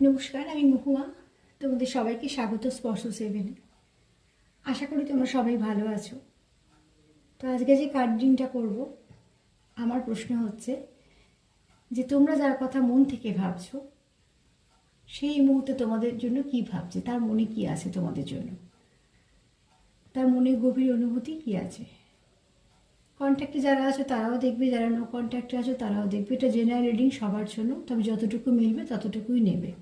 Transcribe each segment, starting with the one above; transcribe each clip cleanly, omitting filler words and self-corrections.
নমস্কার, আমি মহুয়া। তোমাদের সবাইকে স্বাগত স্পর্শ সেভেনে। আশা করি তোমরা সবাই ভালো আছো। তো আজকে যে কার্ড রিডিংটা করবো, আমার প্রশ্ন হচ্ছে যে তোমরা যার কথা মন থেকে ভাবছো সেই মুহূর্তে তোমাদের জন্য কি ভাবছে, তার মনে কি আছে তোমাদের জন্য, তার মনে গভীর অনুভূতি কি আছে। কন্ট্যাক্টে যারা আছে তারাও দেখবে, যারা নো কন্ট্যাক্টে আছো তারাও দেখবে। এটা জেনারেল রিডিং সবার জন্য, তবে যতটুকু মিলবে ততটুকুই নেবে।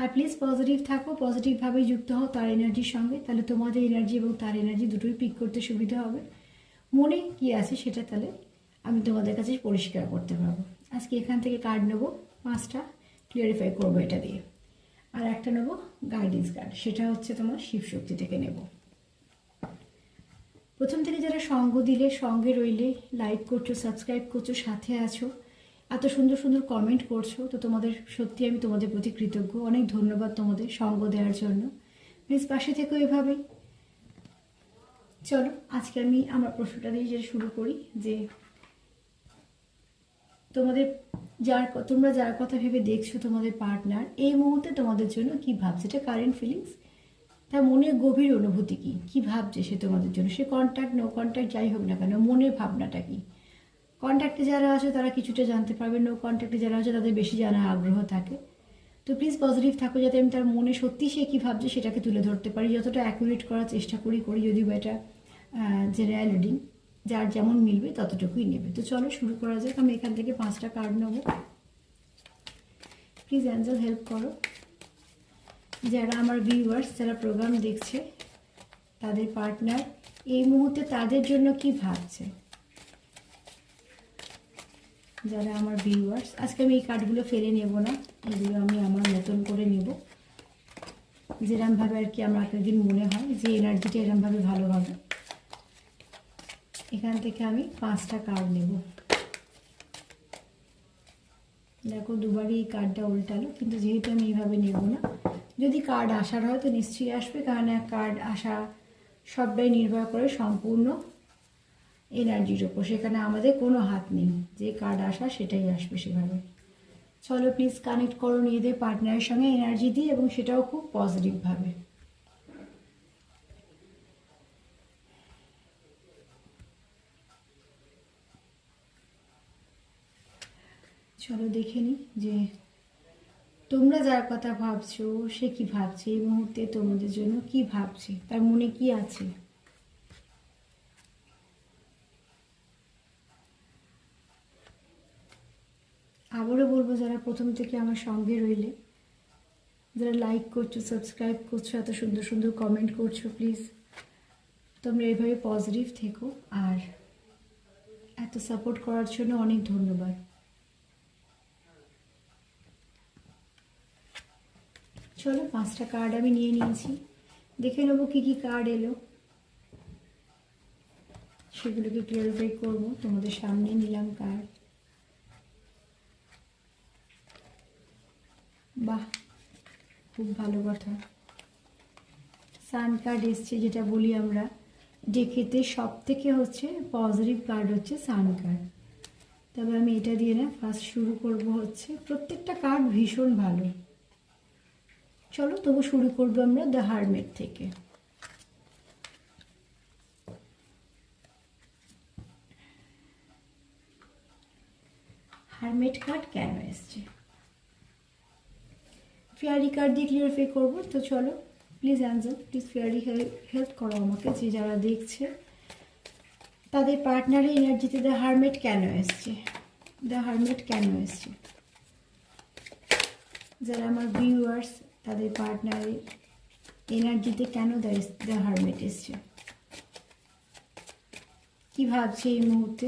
আর প্লিজ পজিটিভ থাকো, পজিটিভভাবেই যুক্ত হও তার এনার্জির সঙ্গে, তাহলে তোমাদের এনার্জি এবং তার এনার্জি দুটোই পিক করতে সুবিধা হবে। মনে কি আছে সেটা তাহলে আমি তোমাদের কাছে পরিষ্কার করতে পারবো। আজকে এখান থেকে কার্ড নেবো 5টা, ক্লিয়ারিফাই করবো এটা দিয়ে। আর একটা নেবো গাইডেন্স কার্ড, সেটা হচ্ছে তোমার শিবশক্তি থেকে নেব। প্রথম থেকে যারা সঙ্গ দিলে, সঙ্গে রইলে, লাইক করছো, সাবস্ক্রাইব করছো, সাথে আছো, এত সুন্দর সুন্দর কমেন্ট করছো, তো তোমাদের সত্যি আমি তোমাদের প্রতি কৃতজ্ঞ। অনেক ধন্যবাদ তোমাদের সঙ্গ দেওয়ার জন্য। প্লিজ পাশে থেকো এভাবেই। চলো আজকে আমি আমার প্রশ্নটা দিয়ে যেটা শুরু করি, যে তোমরা যার কথা ভেবে দেখছো তোমাদের পার্টনার এই মুহূর্তে তোমাদের জন্য কি ভাবছে, এটা কারেন্ট ফিলিংস, তার মনের গভীর অনুভূতি কি ভাবছে সে তোমাদের জন্য। সে কন্ট্যাক্ট নো কন্ট্যাক্ট যাই হোক না কেন, মনের ভাবনাটা কি। কন্ট্যাক্টে যারা আছে তারা কিছুটা জানতে পারবে, নো কন্ট্যাক্টে যারা আছে তাদের বেশি জানার আগ্রহ থাকে। তো প্লিজ পজিটিভ থাকো, যাতে আমি তার মনে সত্যি সে কী ভাবছে সেটাকে তুলে ধরতে পারি, যতটা অ্যাকুরেট করার চেষ্টা করি যদিও বা এটা জেনারেল রিডিং, যার যেমন মিলবে ততটুকুই নেবে। তো চলো শুরু করা যাক। আমি এখান থেকে 5টা কার্ড নেবো। প্লিজ অ্যাঞ্জেল হেল্প করো। যারা আমার ভিউয়ার্স, যারা প্রোগ্রাম দেখছে, তাদের পার্টনার এই মুহূর্তে তাদের জন্য কি ভাবছে। যারা আমার ভিউয়ার্স, আজকে আমি এই কার্ডগুলো ফেলে নেব না, এগুলো আমি আমার মতন করে নেব, যেরমভাবে আর কি আমার একটা দিন মনে হয় যে এনার্জিটা এরমভাবে ভালো হবে। এখান থেকে আমি 5টা কার্ড নেব। দেখো দুবারই এই কার্ডটা উল্টালো, কিন্তু যেহেতু আমি এইভাবে নেব না, যদি কার্ড আসার হয় তো নিশ্চয়ই আসবে, কারণ এক কার্ড আসা সবটাই নির্ভর করে সম্পূর্ণ এনার্জির ওপর, সেখানে আমাদের কোনো হাত নেই, যে কার্ড আসা সেটাই আসবে সেভাবে। চলো প্লিজ কানেক্ট করো নিজেদের পার্টনারের সঙ্গে এনার্জি দিয়ে, এবং সেটাও খুব পজিটিভভাবে। চলো দেখে নিই যে তোমরা যার কথা ভাবছো সে কি ভাবছে এই মুহূর্তে, তোমাদের জন্য কি ভাবছে, তার মনে কি আছে। আবারও বলবো, যারা প্রথম থেকে আমার সঙ্গে রইলে, যারা লাইক করছো, সাবস্ক্রাইব করছো, এত সুন্দর সুন্দর কমেন্ট করছো, প্লিজ তোমরা এইভাবে পজিটিভ থেকো। আর এত সাপোর্ট করার জন্য অনেক ধন্যবাদ। চলো 5টা কার্ড আমি নিয়ে নিয়েছি, দেখে নেবো কী কী কার্ড এলো, সেগুলোকে ক্লিয়ারিফাই করবো। তোমাদের সামনে নিলাম কার্ড। বাহ, খুব ভালো কথা। সান কার্ড এসছে, যেটা বলি আমরা ডেকেতে সব থেকে হচ্ছে পজিটিভ কার্ড হচ্ছে সান কার্ড। তবে আমি এটা দিয়ে না ফার্স্ট শুরু করব, হচ্ছে প্রত্যেকটা কার্ড ভীষণ ভালো। চলো তবু শুরু করবো আমরা দ্য হারমেট থেকে। হারমেট কার্ড কেন এসছে, ফেয়ারি কার্ড দিয়ে ক্লিয়ারিফাই করবো। তো চলো please Angel, please fairy help করো আমাকে, যে যারা দেখছে তাদের পার্টনারের এনার্জিতে দ্য হারমেট কেন এসছে, দ্য হারমেট কেন এসছে। যারা আমার ভিউয়ার্স, তাদের পার্টনারের এনার্জিতে কেন দ্য হারমেট এসছে, কী ভাবছে এই মুহূর্তে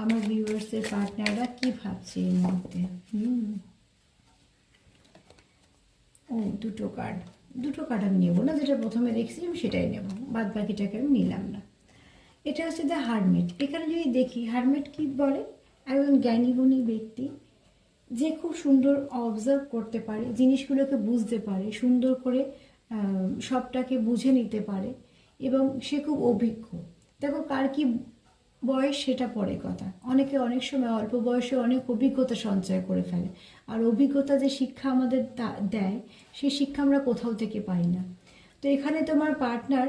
আমার ভিউয়ার্সের পার্টনাররা, কী ভাবছে এই মুহূর্তে। ও দুটো কার্ড আমি নেবো না, যেটা প্রথমে দেখছি আমি সেটাই নেব, বাদ বাকিটাকে আমি নিলাম না। এটা হচ্ছে দ্য হারমেট। এখানে যদি দেখি হারমেট কি বলে, একজন জ্ঞানীগুণী ব্যক্তি, যে খুব সুন্দর অবজার্ভ করতে পারে, জিনিসগুলোকে বুঝতে পারে, সুন্দর করে সবটাকে বুঝে নিতে পারে, এবং সে খুব অভিজ্ঞ। দেখো কার কি বয়স সেটা পরে কথা। অনেকে অনেক সময় অল্প বয়সে অনেক অভিজ্ঞতা সঞ্চয় করে ফেলে, আর অভিজ্ঞতা যে শিক্ষা আমাদের দেয়, সেই শিক্ষা আমরা কোথাও থেকে পাই না। তো এখানে তোমার পার্টনার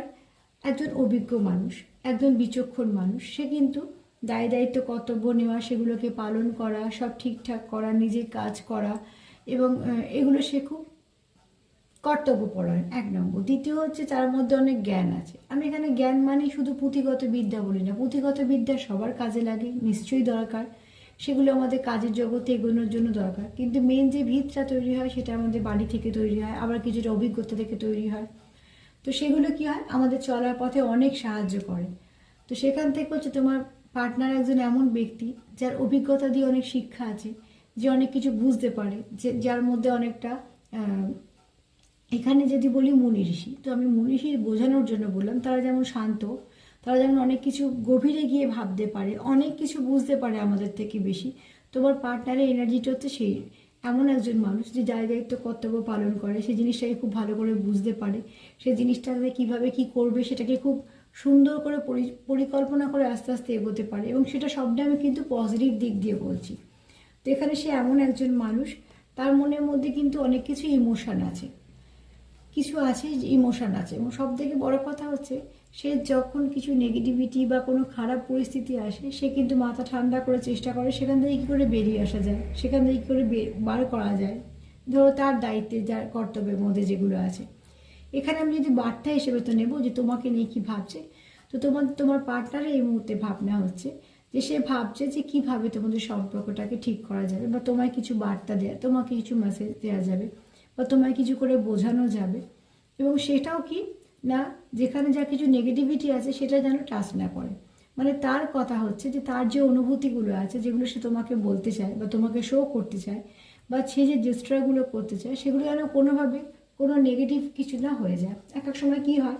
একজন অভিজ্ঞ মানুষ, একজন বিচক্ষণ মানুষ। সে কিন্তু দায় দায়িত্ব কর্তব্য নেওয়া, সেগুলোকে পালন করা, সব ঠিকঠাক করা, নিজের কাজ করা, এবং এগুলো সে খুব কর্তব্যপরায়ণ, 1 নম্বর। দ্বিতীয় হচ্ছে তার মধ্যে অনেক জ্ঞান আছে। আমি এখানে জ্ঞান মানে শুধু পুঁথিগত বিদ্যা বলি না, পুঁথিগত বিদ্যা সবার কাজে লাগে, নিশ্চয়ই দরকার, সেগুলো আমাদের কাজের জগতে এগোনোর জন্য দরকার। কিন্তু মেন যে ভিতটা তৈরি হয় সেটা আমাদের বাড়ি থেকে তৈরি হয়, আবার কিছুটা অভিজ্ঞতা থেকে তৈরি হয়। তো সেগুলো কি হয়, আমাদের চলার পথে অনেক সাহায্য করে। তো সেখান থেকে হচ্ছে তোমার পার্টনার একজন এমন ব্যক্তি যার অভিজ্ঞতা দিয়ে অনেক শিক্ষা আছে, যে অনেক কিছু বুঝতে পারে, যে যার মধ্যে অনেকটা এখানে যদি বলি মুনি ঋষি, তো আমি মুনি ঋষি বোঝানোর জন্য বললাম, তারা যেমন শান্ত, তারা যেমন অনেক কিছু গভীরে গিয়ে ভাবতে পারে, অনেক কিছু বুঝতে পারে আমাদের থেকে বেশি। তোমার পার্টনারের এনার্জিটা হচ্ছে সেই এমন একজন মানুষ যে দায় দায়িত্ব কর্তব্য পালন করে, সেই জিনিসটাকে খুব ভালো করে বুঝতে পারে, সেই জিনিসটাকে কীভাবে কী করবে সেটাকে খুব সুন্দর করে পরিকল্পনা করে আস্তে আস্তে এগোতে পারে, এবং সেটা সবটা আমি কিন্তু পজিটিভ দিক দিয়ে বলছি। তো এখানে সে এমন একজন মানুষ, তার মনের মধ্যে কিন্তু অনেক কিছু ইমোশন আছে, কিছু আছে ইমোশন আছে, এবং সব থেকে বড় কথা হচ্ছে সে যখন কিছু নেগেটিভিটি বা কোনো খারাপ পরিস্থিতি আসে, সে কিন্তু মাথা ঠান্ডা করে চেষ্টা করে সেখান থেকে কী করে বেরিয়ে আসা যায়, সেখান থেকে কী করে বার করা যায়, ধরো তার দায়িত্বে, যার কর্তব্যের মধ্যে যেগুলো আছে। এখানে আমি যদি বার্তা হিসেবে তো নেব যে তোমাকে নিয়ে কী ভাবছে, তো তোমার পার্টনারের এই মুহূর্তে ভাবনা হচ্ছে যে সে ভাবছে যে কীভাবে তোমাদের সম্পর্কটাকে ঠিক করা যাবে, বা তোমায় কিছু বার্তা দেওয়া, তোমাকে কিছু মেসেজ দেওয়া যাবে, বা তোমায় কিছু করে বোঝানো যাবে। এবং সেটাও কি না, যেখানে যা কিছু নেগেটিভিটি আছে সেটা যেন টাচ না করে। মানে তার কথা হচ্ছে যে তার যে অনুভূতিগুলো আছে, যেগুলো সে তোমাকে বলতে চায় বা তোমাকে শো করতে চায়, বা সে যে জেস্টারগুলো করতে চায়, সেগুলো যেন কোনোভাবে কোনো নেগেটিভ কিছু না হয়ে যায়। এক এক সময় কী হয়,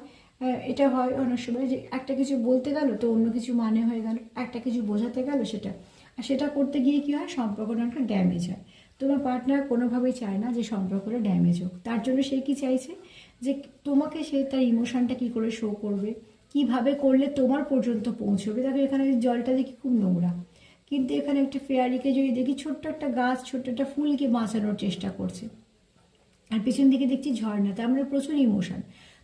এটা হয় অনেক সময় যে একটা কিছু বলতে গেল তো অন্য কিছু মানে হয়ে গেল, একটা কিছু বোঝাতে গেল সেটা, আর সেটা করতে গিয়ে কী হয়, সম্পর্কটা একটা ড্যামেজ হয়। তোমার পার্টনার কোনোভাবেই চায় না যে সম্পর্কটা ড্যামেজ হোক। তার জন্য সে কি চাইছে, যে তোমাকে সে তার ইমোশনটা কী করে শো করবে, কিভাবে করলে তোমার পর্যন্ত পৌঁছবে। দেখো এখানে জলটা দেখি খুব নোংরা, কিন্তু এখানে একটা ফেয়ারিকে যদি দেখি, ছোট্ট একটা গাছ, ছোট্ট একটা ফুলকে বাঁচানোর চেষ্টা করছে, আর পেছন দিকে দেখছি ঝর্ণা। তার মানে প্রচুর ইমোশন।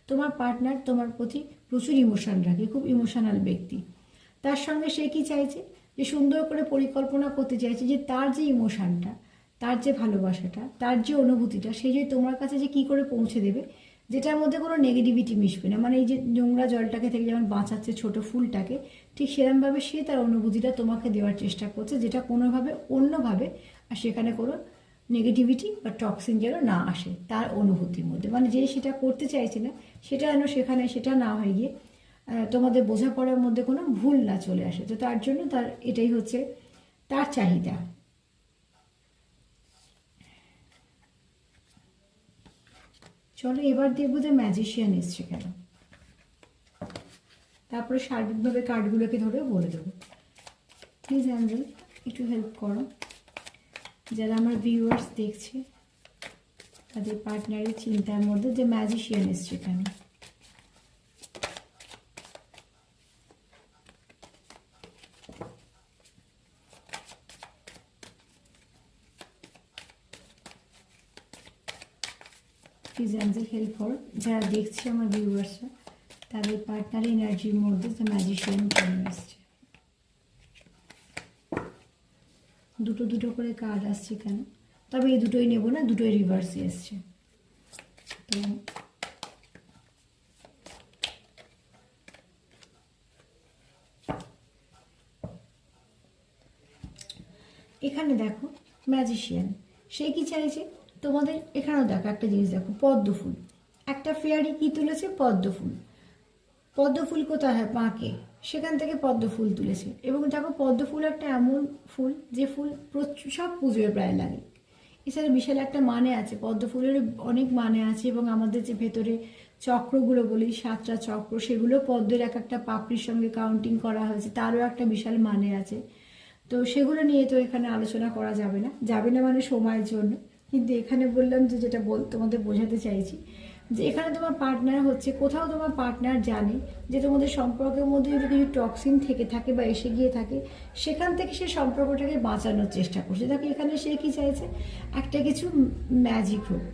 তোমার পার্টনার তোমার প্রতি প্রচুর ইমোশন রাখে, খুব ইমোশনাল ব্যক্তি। তার সঙ্গে সে কি চাইছে, যে সুন্দর করে পরিকল্পনা করতে চাইছে যে তার যে ইমোশনটা, তার যে ভালোবাসাটা, তার যে অনুভূতিটা, সে যে তোমার কাছে যে কী করে পৌঁছে দেবে, যেটার মধ্যে কোনো নেগেটিভিটি মিশবে না। মানে এই যে নোংরা জলটাকে থেকে যেমন বাঁচাচ্ছে ছোট ফুলটাকে, ঠিক সেরকমভাবে সে তার অনুভূতিটা তোমাকে দেওয়ার চেষ্টা করছে, যেটা কোনোভাবে অন্যভাবে আর সেখানে কোনো নেগেটিভিটি বা টক্সিন যেন না আসে তার অনুভূতির মধ্যে। মানে যে সেটা করতে চাইছে না, সেটা যেন সেখানে সেটা না হয়ে গিয়ে তোমাদের বোঝাপড়ার মধ্যে কোনো ভুল না চলে আসে। তো তার জন্য তার এটাই হচ্ছে তার চাহিদা। চলো এবার দেখবো যে ম্যাজিশিয়ান এসছে কেন, তারপরে সার্বিকভাবে কার্ডগুলোকে ধরে বলে দেবো। প্লিজ অ্যাঞ্জেল একটু হেল্প করো, যারা আমার ভিউয়ার্স দেখছে তাদের পার্টনারের চিন্তার মধ্যে যে ম্যাজিশিয়ান এসছে কেন। প্লিজ অ্যাঞ্জেল হেল্প করো, যারা দেখছে আমার ভিউয়ার্সরা তাদের পার্টনার এনার্জির মধ্যে যে ম্যাজিশিয়ান কেন এসছে। দুটো দুটো করে কার্ড আসছে কেন, তবে এই দুটোই নেব না, দুটোই রিভার্সে এসছে। তো এখানে দেখো ম্যাজিশিয়ান, সে কি চাইছে তোমাদের, এখানেও দেখো একটা জিনিস দেখো, পদ্ম ফুল, একটা ফেয়ারি কি তুলেছে, পদ্ম ফুল। পদ্ম ফুল কোথায় হয়, বাঁকে, সেখান থেকে পদ্ম ফুল তুলেছে। এবং দেখো পদ্ম ফুল একটা এমন ফুল যে ফুল সব পুজোয় প্রায় লাগে। এছাড়া বিশাল একটা মানে আছে, পদ্ম ফুলের অনেক মানে আছে। এবং আমাদের যে ভেতরে চক্রগুলো বলি, 7টা চক্র, সেগুলো পদ্মের এক একটা পাপড়ির সঙ্গে কাউন্টিং করা হয়েছে, তারও একটা বিশাল মানে আছে। তো সেগুলো নিয়ে তো এখানে আলোচনা করা যাবে না মানে সময়ের জন্য। কিন্তু এখানে বললাম যে যেটা তোমাদের বোঝাতে চাইছি, যে এখানে তোমার পার্টনার হচ্ছে, কোথাও তোমার পার্টনার জানে যে তোমাদের সম্পর্কের মধ্যে যদি কিছু টক্সিন থেকে থাকে বা এসে গিয়ে থাকে, সেখান থেকে সে সম্পর্কটাকে বাঁচানোর চেষ্টা করছে। দেখো এখানে সে কি চাইছে, একটা কিছু ম্যাজিক হোক,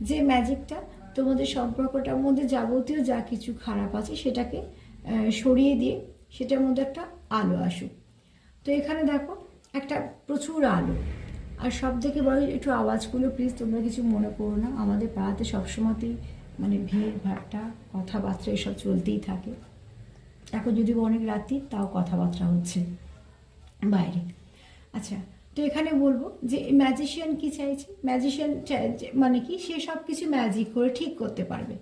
যে ম্যাজিকটা তোমাদের সম্পর্কটার মধ্যে যাবতীয় যা কিছু খারাপ আছে সেটাকে সরিয়ে দিয়ে সেটার মধ্যে একটা আলো আসুক। তো এখানে দেখো একটা প্রচুর আলো। আর সব থেকে বড়, একটু আওয়াজগুলো প্লিজ তোমরা কিছু মনে করো না, আমাদের পাড়াতে সবসময়তেই মানে ভিড় ভাট্টা কথাবার্তা এসব চলতেই থাকে। এখন যদি অনেক রাত্রি তাও কথাবার্তা হচ্ছে বাইরে। আচ্ছা, তো এখানে বলবো যে ম্যাজিশিয়ান কি চাইছে, ম্যাজিশিয়ান মানে কি, সে সব কিছু ম্যাজিক করে ঠিক করতে পারবে।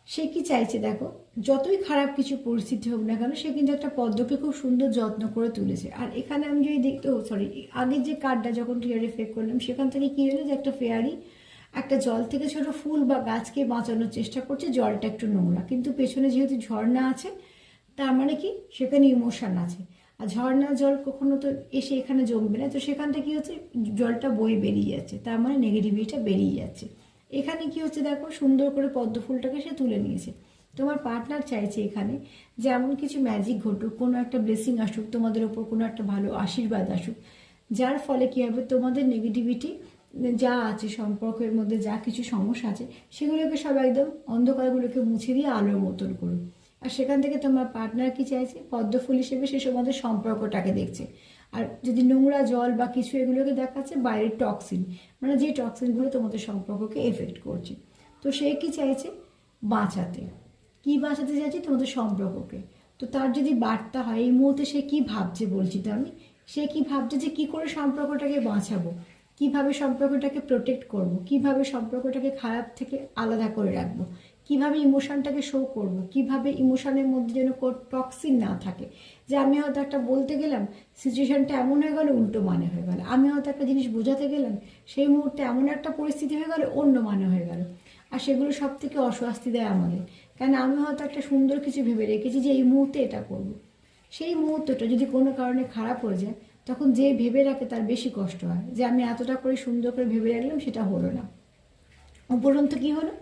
সে কি চাইছে দেখো, যতই খারাপ কিছু পরিস্থিতি হোক না কেন, সে কিন্তু একটা পদ্মকে খুব সুন্দর যত্ন করে তুলেছে। আর এখানে আমি যদি দেখতে, সরি, আগের যে কার্ডটা যখন টিয়ারে ফেক করলাম সেখান থেকে কি হলো, যে একটা ফেয়ারি একটা জল থেকে ছোট ফুল বা গাছকে বাঁচানোর চেষ্টা করছে, জলটা একটু নোংরা, কিন্তু পেছনে যেহেতু ঝর্ণা আছে তার মানে কি সেখানে ইমোশন আছে। আর ঝর্ণা জল কখনো তো এসে এখানে জমবে না, তো সেখানটা কি হচ্ছে, জলটা বয়ে বেরিয়ে যাচ্ছে, তার মানে নেগেটিভিটিটা বেরিয়ে যাচ্ছে। এখানে কি হচ্ছে দেখো, সুন্দর করে পদ্ম ফুলটাকে সে তুলে নিয়েছে। তোমার পার্টনার চাইছে এখানে যে এমন কিছু ম্যাজিক ঘটুক, কোনো একটা ব্লেসিং আসুক তোমাদের ওপর, কোনো একটা ভালো আশীর্বাদ আসুক, যার ফলে কী হবে, তোমাদের নেগেটিভিটি যা আছে সম্পর্কের মধ্যে যা কিছু সমস্যা আছে সেগুলোকে সব একদম অন্ধকারগুলোকে মুছে দিয়ে আলোর মতন করুক। আর সেখান থেকে তোমার পার্টনার কি চাইছে, পদ্মফুল হিসেবে সে তোমাদের সম্পর্কটাকে দেখছে। আর যদি নোংরা জল বা কিছু এগুলোকে দেখাচ্ছে বাইরের টক্সিন, মানে যে টক্সিনগুলো তোমাদের সম্পর্ককে এফেক্ট করছে। তো সে কি চাইছে, বাঁচাতে। কি বাঁচাতে চাইছে, তোমাদের সম্পর্ককে। তো তার যদি বার্তা হয় এই মুহূর্তে সে কি ভাবছে বলছি তো আমি, সে কি ভাবছে যে কি করে সম্পর্কটাকে বাঁচাবো, কিভাবে সম্পর্কটাকে প্রোটেক্ট করব, কিভাবে সম্পর্কটাকে খারাপ থেকে আলাদা করে রাখবো, কিভাবে ইমোশনটাকে শো করব, কিভাবে ইমোশনের মধ্যে যেন টক্সিন না থাকে। যে আমি হয়তো একটা বলতে গেলাম, সিচুয়েশনটা এমন হয়ে গেল উল্টো মানে হয়ে গেল, আমি হয়তো একটা জিনিস বোঝাতে গেলাম সেই মুহূর্তে এমন একটা পরিস্থিতি হয়ে গেল অন্য মানে হয়ে গেল। আর সেগুলো সব থেকে অস্বস্তি দেয় আমাদের, কেন আমি হয়তো একটা সুন্দর কিছু ভেবে রেখেছি যে এই মুহূর্তে এটা করব, সেই মুহূর্তটা যদি কোনো কারণে খারাপ হয়ে যায় তখন যে ভেবে রাখে তার বেশি কষ্ট হয়, যে আমি এতটা করে সুন্দর করে ভেবে রাখলাম সেটা হলো না। উপরন্ত কি হলো,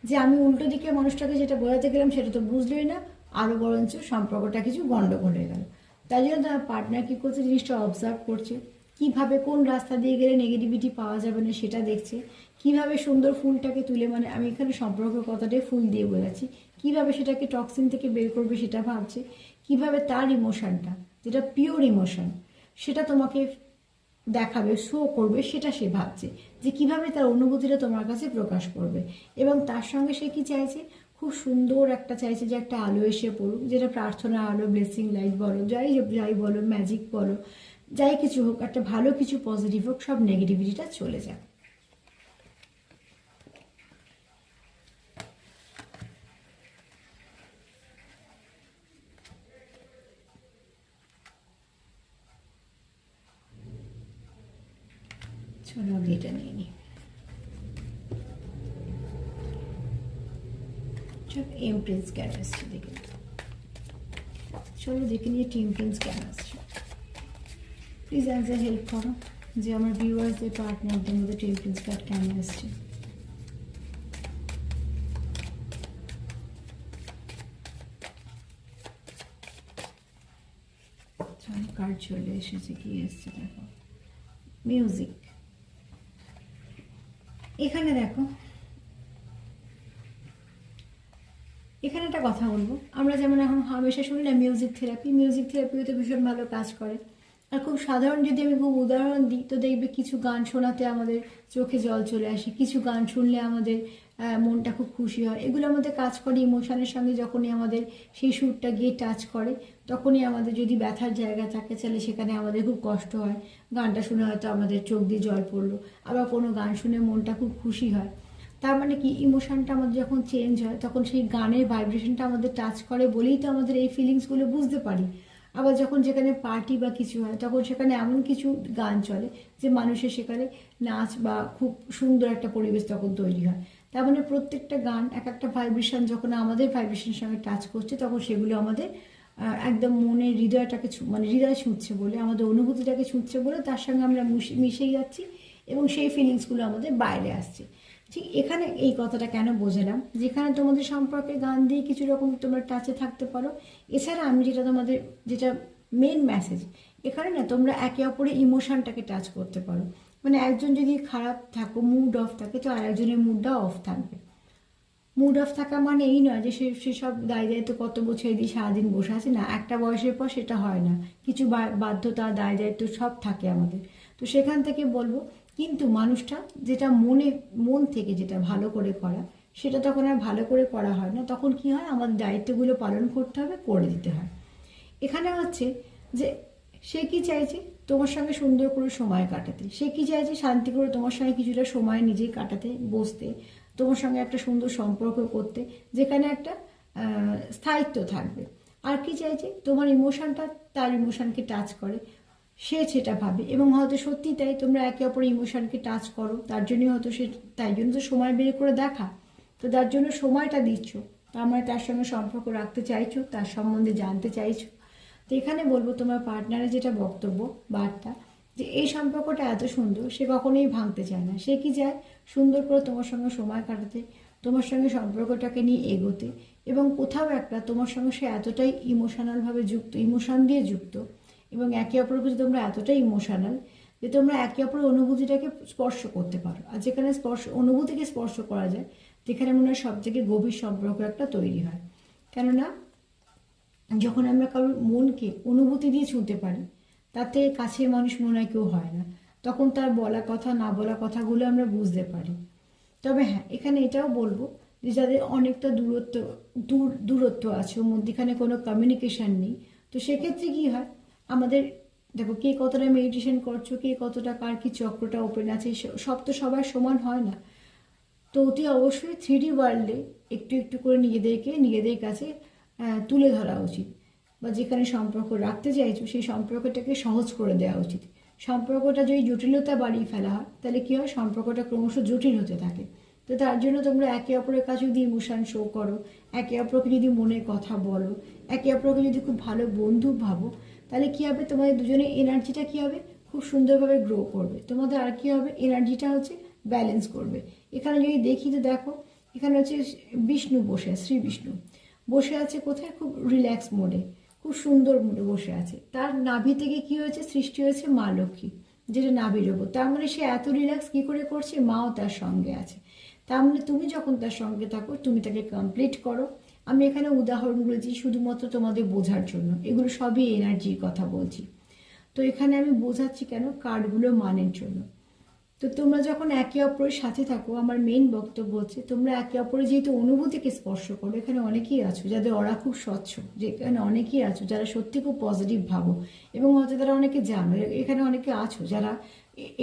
যে আমি উল্টো দিকে মানুষটাকে যেটা বোঝাতে গেলাম সেটা তো বুঝলোই না, আরও বরঞ্চ সম্পর্কটা কিছু গণ্ডগোল হয়ে গেল। তাই জন্য তার পার্টনার কী করছে, জিনিসটা অবজার্ভ করছে, কিভাবে কোন রাস্তা দিয়ে গেলে নেগেটিভিটি পাওয়া যাবে না সেটা দেখছে, কিভাবে সুন্দর ফুলটাকে তুলে, মানে আমি এখানে সম্পর্কের কথাটাই ফুল দিয়ে বোঝাচ্ছি, কিভাবে সেটাকে টক্সিন থেকে বের করবে সেটা ভাবছে, কিভাবে তার ইমোশনটা যেটা পিওর ইমোশন সেটা তোমাকে দেখাবে, শো করবে, সেটা সে ভাবছে যে কিভাবে তার অনুভূতিটা তোমার কাছে প্রকাশ করবে। এবং তার সঙ্গে সে কি চাইছে, খুব সুন্দর একটা চাইছে যে একটা আলো এসে পড়ুক, যেটা প্রার্থনা আলো, ব্লেসিং লাইট বলো, যাই যাই বলো, ম্যাজিক বলো, যাই কিছু হোক, একটা ভালো কিছু পজিটিভ হোক, সব নেগেটিভিটিটা চলে যাক। চলো আগে এটা নিয়ে নিই। চলো এমপ্রেন্স কেন আসছে দেখে, চলো দেখে নিয়ে টিমপ্রেন্স কেন আসছে। প্লিজ অ্যাজ এ হেল্প করো যে আমার ভিউয়ার্সদের পার্টনারদের মধ্যে টিমপ্রেন্স কার্ড কেন আসছে। কার্ড চলে এসেছে, কি এসছে দেখো, মিউজিক। এখানে দেখো, এখানে একটা কথা বলবো, আমরা যেমন এখন হামেশা শুনি না মিউজিক থেরাপি, মিউজিক থেরাপিও তো ভীষণ ভালো কাজ করে। আর খুব সাধারণ যদি আমি খুব উদাহরণ দিই তো দেখবে কিছু গান শোনাতে আমাদের চোখে জল চলে আসে, কিছু গান শুনলে আমাদের মনটা খুব খুশি হয়, এগুলো আমাদের কাজ করে ইমোশনের সঙ্গে। যখনই আমাদের সেই সুরটা গিয়ে টাচ করে তখনই আমাদের যদি ব্যথার জায়গা থাকে তাহলে সেখানে আমাদের খুব কষ্ট হয়, গানটা শুনে হয়তো আমাদের চোখ দিয়ে জল পড়লো, আবার কোনো গান শুনে মনটা খুব খুশি হয়। তার মানে কি, ইমোশনটা আমাদের যখন চেঞ্জ হয় তখন সেই গানের ভাইব্রেশনটা আমাদের টাচ করে বলেই তো আমাদের এই ফিলিংসগুলো বুঝতে পারি। আবার যখন যেখানে পার্টি বা কিছু হয় তখন সেখানে এমন কিছু গান চলে যে মানুষের সেখানে নাচ বা খুব সুন্দর একটা পরিবেশ তখন তৈরি হয়। তার মানে প্রত্যেকটা গান এক একটা ভাইব্রেশন যখন আমাদের ভাইব্রেশনের সঙ্গে টাচ করছে তখন সেগুলো আমাদের একদম মনের হৃদয়টাকে মানে হৃদয় ছুঁচ্ছে বলে, আমাদের অনুভূতিটাকে ছুঁচ্ছে বলে তার সঙ্গে আমরা মিশেই যাচ্ছি এবং সেই ফিলিংসগুলো আমাদের বাইরে আসছে। ঠিক এখানে এই কথাটা কেন বোঝালাম, যেখানে তোমাদের সম্পর্কে গান দিয়ে কিছু রকম তোমরা টাচে থাকতে পারো। এছাড়া আমি যেটা মেন মেসেজ এখানে না, তোমরা একে অপরের ইমোশনটাকে টাচ করতে পারো। মানে একজন যদি খারাপ থাকো, মুড অফ থাকে, তো আরেকজনের মুডটা অফ থাকবে। মুড অফ থাকা মানে এই নয় যে সেসব দায় দায়িত্ব কর্তব্য ছেড়ে দিয়ে সারাদিন বসে আছে, না, একটা বয়সের পর সেটা হয় না। কিছু বাধ্যতা, দায় দায়িত্ব সব থাকে আমাদের। তো সেখান থেকে বলবো, কিন্তু মানুষটা যেটা মন থেকে যেটা ভালো করে করা, সেটা তখন আর ভালো করে করা হয় না। তখন কি হয়, আমাদের দায়িত্বগুলো পালন করতে হবে, করে দিতে হয়। এখানে হচ্ছে যে সে কি চাইছে, তোমার সঙ্গে সুন্দর করে সময় কাটাতে। সে কি চাইছে, শান্তি করে তোমার সঙ্গে কিছুটা সময় নিজেই কাটাতে, বসতে, তোমার সঙ্গে একটা সুন্দর সম্পর্ক করতে, যেখানে একটা স্থায়িত্ব থাকবে। আর কি চাইছে, তোমার ইমোশনটা তার ইমোশনকে টাচ করে, সে সেটা ভাবে। এবং হয়তো সত্যি তাই, তোমরা একে অপরের ইমোশনকে টাচ করো, তার জন্যই হয়তো সে, তাই জন্য তো সময় বের করে দেখা, তো তার জন্য সময়টা দিচ্ছ, তার মানে তার সঙ্গে সম্পর্ক রাখতে চাইছো, তার সম্বন্ধে জানতে চাইছো। তো এখানে বলবো, তোমার পার্টনারের যেটা বক্তব্য, বার্তা, যে এই সম্পর্কটা এত সুন্দর, সে কখনোই ভাঙতে চায় না। সে কি চায়, সুন্দর করে তোমার সঙ্গে সময় কাটাতে, তোমার সঙ্গে সম্পর্কটাকে নিয়ে এগোতে। এবং কোথাও একটা তোমার সঙ্গে সে এতটাই ইমোশনালভাবে যুক্ত, ইমোশন দিয়ে যুক্ত, এবং একে অপরের প্রতি তোমরা এতটাই ইমোশনাল যে তোমরা একে অপরের অনুভূতিটাকে স্পর্শ করতে পারো। আর যেখানে অনুভূতিকে স্পর্শ করা যায়, যেখানে মনে হয় সব থেকে গভীর সম্পর্ক একটা তৈরি হয়। কেননা যখন আমরা কারোর মনকে অনুভূতি দিয়ে ছুঁতে পারি, তাতে কাছের মানুষ মনে হয় কেউ হয় না। তখন তার বলা কথা, না বলা কথাগুলো আমরা বুঝতে পারি। তবে হ্যাঁ, এখানে এটাও বলবো যে যাদের অনেকটা দূরত্ব আছে, ওর মধ্যেখানে কোনো কমিউনিকেশান নেই, তো সেক্ষেত্রে কী হয়, আমাদের দেখো, কে কতটা মেডিটেশন করছো, কে কতটা, কার কি চক্রটা ওপেন আছে, সব তো সবার সমান হয় না। তো অতি অবশ্যই 3D ওয়ার্ল্ডে একটু একটু করে নিজেদের কাছে তুলে ধরা উচিত। বা যেখানে সম্পর্ক রাখতে চাইছো, সেই সম্পর্কটাকে সহজ করে দেওয়া উচিত। সম্পর্কটা যদি জটিলতা বাড়িয়ে ফেলা হয়, তাহলে কী হয়, সম্পর্কটা ক্রমশ জটিল হতে থাকে। তো তার জন্য তোমরা একে অপরের কাছে যদি ইমোশন শো করো, একে অপরকে যদি মনের কথা বলো, একে অপরকে যদি খুব ভালো বন্ধু ভাবো, তাহলে কী হবে, তোমাদের দুজনের এনার্জিটা কী হবে, খুব সুন্দরভাবে গ্রো করবে। তোমাদের আর কী হবে, এনার্জিটা হচ্ছে ব্যালেন্স করবে। এখানে যদি দেখি, তো দেখো, এখানে হচ্ছে বিষ্ণু বসে, শ্রী বিষ্ণু বসে আছে কোথায়, খুব রিল্যাক্স মোডে, খুব সুন্দর মোডে বসে আছে। তার নাভি থেকে কি হয়েছে, সৃষ্টি হয়েছে মা লক্ষ্মী, যেটা নাভির ওপর। তার মানে সে এত রিল্যাক্স কী করে করছে, মাও তার সঙ্গে আছে। তার মানে তুমি যখন তার সঙ্গে থাকো, তুমি তাকে কমপ্লিট করো। আমি এখানে উদাহরণ বলেছি শুধুমাত্র তোমাদের বোঝার জন্য, এগুলো সবই এনার্জির কথা বলছি। তো এখানে আমি বোঝাচ্ছি কেন, কার্ডগুলো মানের জন্য। তো তোমরা যখন একে অপরের সাথে থাকো, আমার মেন বক্তব্য হচ্ছে, তোমরা একে অপরের যেহেতু অনুভূতিকে স্পর্শ করো, এখানে অনেকেই আছো যাদের ওরা খুব স্বচ্ছ, যেখানে অনেকেই আছো যারা সত্যি খুব পজিটিভ ভাবো, এবং হয়তো তারা অনেকে জানো, এখানে অনেকে আছো যারা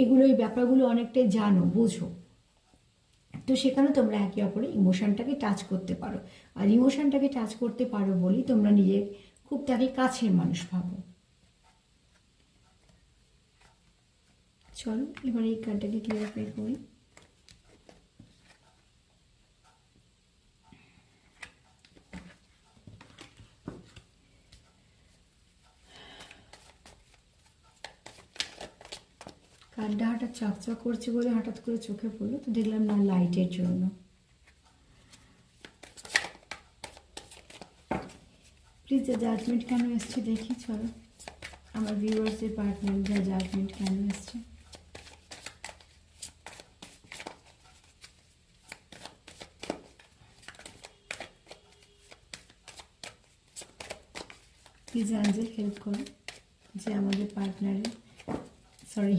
এগুলো, এই ব্যাপারগুলো অনেকটাই জানো, বোঝো। তো সেখানে তোমরা একে অপরের ইমোশনটাকে টাচ করতে পারো। আর ইমোশনটাকে টাচ করতে পারো বলেই তোমরা নিজে খুব তাকে কাছের মানুষ ভাবো। চলো এবার এই কার্ডটাকে ক্লিয়ারিফাই করি। কার্ডটা হঠাৎ চকচক করছে বলে হঠাৎ করে চোখে পড়লো, তো দেখলাম না, লাইটের জন্য। প্লিজ, যা জাজমেন্ট কেন এসছে দেখি, চলো আমার ভিউয়ার্সের পার্টনার যা জাজমেন্ট কেন এসছে। প্লিজ অ্যাঞ্জেল হেল্প করো, যে আমাদের পার্টনারের, সরি,